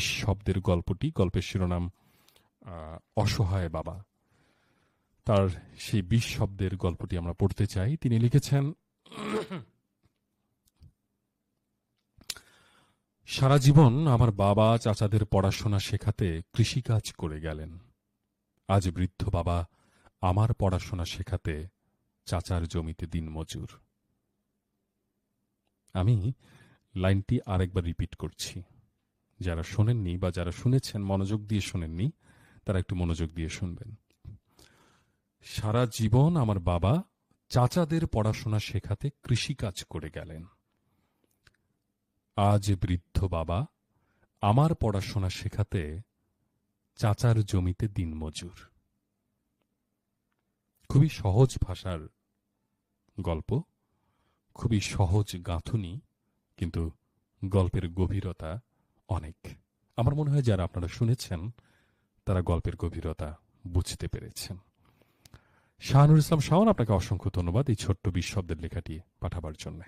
শব্দের গল্পটি, গল্পের শিরোনাম অসহায় বাবা। তার সেই 20 শব্দের গল্পটি আমরা পড়তে চাই। তিনি লিখেছেন, সারা জীবন আমার বাবা চাচাদের পড়াশোনা শেখাতে কৃষিকাজ করে গেলেন। আজ বৃদ্ধ বাবা আমার পড়াশোনা শেখাতে চাচার জমিতে দিনমজুর। আমি লাইনটি আরেকবার রিপিট করছি। যারা শোনেননি বা যারা শুনেছেন মনোযোগ দিয়ে শোনেননি, তারা একটু মনোযোগ দিয়ে শুনবেন। সারা জীবন আমার বাবা চাচাদের পড়াশোনা শেখাতে কৃষিকাজ করে গেলেন। আজ বৃদ্ধ বাবা আমার পড়াশোনা শেখাতে চাচার জমিতে দিনমজুর। খুবই সহজ ভাষার গল্প, খুবই সহজ গাঁথুনি, কিন্তু গল্পের গভীরতা অনেক। আমার মনে হয় যারা আপনারা শুনেছেন তারা গল্পের গভীরতা বুঝতে পেরেছেন। শাহানুর ইসলাম শাওন, আপনাকে অসংখ্য ধন্যবাদ এই ছোট্ট 20 শব্দের লেখাটি পাঠাবার জন্য।